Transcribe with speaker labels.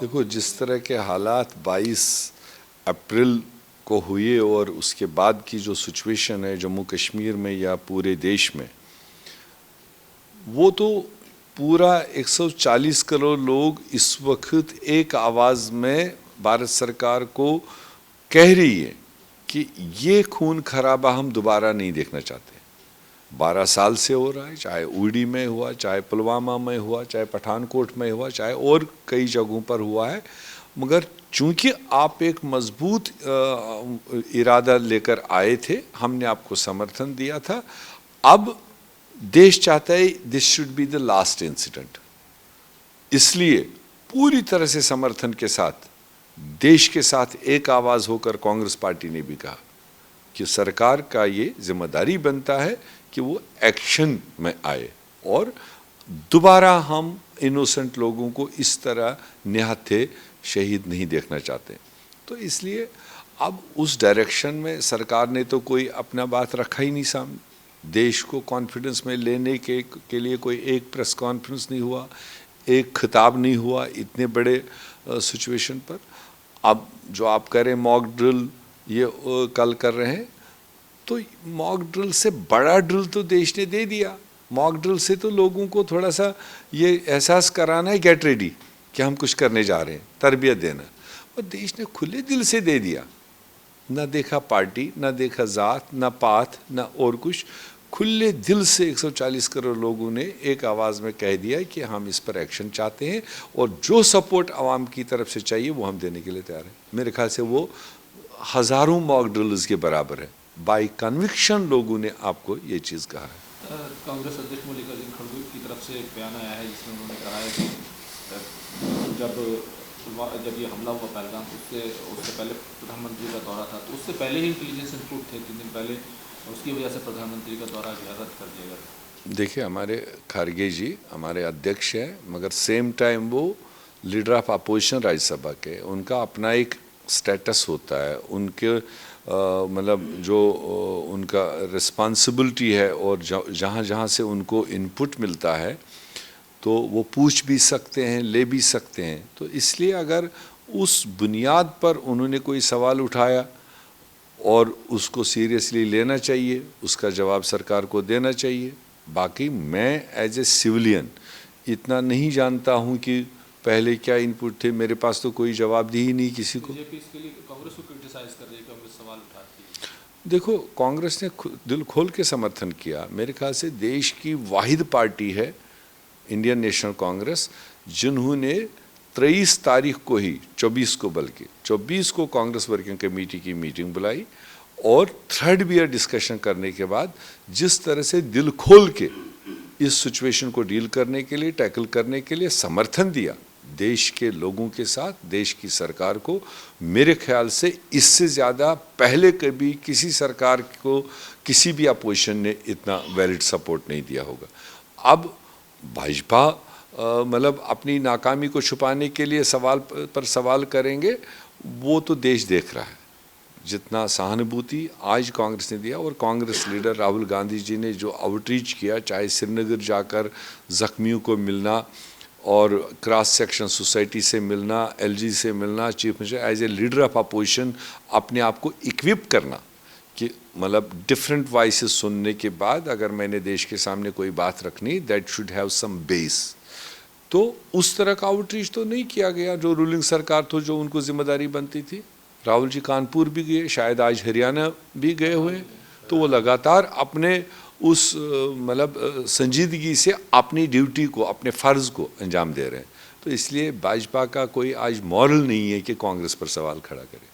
Speaker 1: देखो, जिस तरह के हालात 22 अप्रैल को हुए और उसके बाद की जो सिचुएशन है जम्मू कश्मीर में या पूरे देश में, वो तो पूरा 140 करोड़ लोग इस वक्त एक आवाज़ में भारत सरकार को कह रही है कि ये खून खराबा हम दोबारा नहीं देखना चाहते। 12 साल से हो रहा है, चाहे उड़ी में हुआ, चाहे पुलवामा में हुआ, चाहे पठानकोट में हुआ, चाहे और कई जगहों पर हुआ है। मगर चूंकि आप एक मजबूत इरादा लेकर आए थे, हमने आपको समर्थन दिया था। अब देश चाहता है this should be the last incident, इसलिए पूरी तरह से समर्थन के साथ देश के साथ एक आवाज़ होकर कांग्रेस पार्टी ने भी कहा कि सरकार का ये जिम्मेदारी बनता है कि वो एक्शन में आए और दोबारा हम इनोसेंट लोगों को इस तरह निहत्थे शहीद नहीं देखना चाहते। तो इसलिए अब उस डायरेक्शन में सरकार ने तो कोई अपना बात रखा ही नहीं सामने। देश को कॉन्फिडेंस में लेने के लिए कोई एक प्रेस कॉन्फ्रेंस नहीं हुआ, एक खिताब नहीं हुआ इतने बड़े सिचुएशन पर। अब जो आप करें मॉक ड्रिल, ये कल कर रहे हैं, तो मॉक ड्रिल से बड़ा ड्रिल तो देश ने दे दिया। मॉक ड्रिल से तो लोगों को थोड़ा सा ये एहसास कराना है, गेट रेडी, कि हम कुछ करने जा रहे हैं, तरबियत देना। और देश ने खुले दिल से दे दिया, ना देखा पार्टी, ना देखा जात, ना पात, ना और कुछ। खुले दिल से 140 करोड़ लोगों ने एक आवाज़ में कह दिया कि हम इस पर एक्शन चाहते हैं और जो सपोर्ट आवाम की तरफ से चाहिए वो हम देने के लिए तैयार हैं। मेरे ख्याल से वो हज़ारों मॉक ड्रिल्स के बराबर है। बाय कन्विक्शन लोगों ने आपको ये चीज़ कहा है।
Speaker 2: कांग्रेस अध्यक्ष मल्लिकार्जुन खड़गे की तरफ से एक बयान आया है जिसमें उन्होंने कहा है कि जब ये हमला हुआ पहलगाम, उससे पहले प्रधानमंत्री का दौरा था, तो उससे पहले ही इंटेलिजेंस इनपुट थे 3 दिन पहले, उसकी वजह से प्रधानमंत्री का दौरा रद्द कर दिया गया।
Speaker 1: देखिए, हमारे खड़गे जी हमारे अध्यक्ष हैं, मगर सेम टाइम वो लीडर ऑफ अपोजिशन राज्यसभा के, उनका अपना एक स्टेटस होता है, उनके मतलब जो उनका रिस्पॉन्सिबिलिटी है और जहाँ जहाँ से उनको इनपुट मिलता है तो वो पूछ भी सकते हैं, ले भी सकते हैं। तो इसलिए अगर उस बुनियाद पर उन्होंने कोई सवाल उठाया और उसको सीरियसली लेना चाहिए, उसका जवाब सरकार को देना चाहिए। बाकी मैं एज ए सिविलियन इतना नहीं जानता हूं कि पहले क्या इनपुट थे, मेरे पास तो कोई जवाब दी ही नहीं किसी को।
Speaker 2: बीजेपी इसके लिए कांग्रेस को क्रिटिसाइज कर रही है, कांग्रेस सवाल उठाती है।
Speaker 1: देखो, कांग्रेस ने दिल खोल के समर्थन किया। मेरे ख्याल से देश की वाहिद पार्टी है इंडियन नेशनल कांग्रेस, जिन्होंने 23 तारीख को ही 24 को बल्कि 24 को कांग्रेस वर्किंग कमेटी की मीटिंग बुलाई और थर्ड बियर डिस्कशन करने के बाद जिस तरह से दिल खोल के इस सिचुएशन को डील करने के लिए, टैकल करने के लिए समर्थन दिया देश के लोगों के साथ, देश की सरकार को, मेरे ख्याल से इससे ज़्यादा पहले कभी किसी सरकार को किसी भी अपोजिशन ने इतना वैलिड सपोर्ट नहीं दिया होगा। अब भाजपा मतलब अपनी नाकामी को छुपाने के लिए सवाल पर सवाल करेंगे, वो तो देश देख रहा है। जितना सहानुभूति आज कांग्रेस ने दिया और कांग्रेस लीडर राहुल गांधी जी ने जो आउटरीच किया, चाहे श्रीनगर जाकर जख्मियों को मिलना और क्रॉस सेक्शन सोसाइटी से मिलना, एलजी से मिलना, chief minister as a leader of opposition अपने आप को इक्विप करना कि मतलब डिफरेंट वॉइसेस सुनने के बाद अगर मैंने देश के सामने कोई बात रखनी, that should have some base. तो उस तरह का आउटरीच तो नहीं किया गया जो रूलिंग सरकार तो जो उनको जिम्मेदारी बनती थी। राहुल जी कानपुर भी गए, शायद आज हरियाणा भी गए हुए, तो वो लगातार अपने उस मतलब संजीदगी से अपनी ड्यूटी को, अपने फ़र्ज़ को अंजाम दे रहे हैं। तो इसलिए भाजपा का कोई आज मॉरल नहीं है कि कांग्रेस पर सवाल खड़ा करे।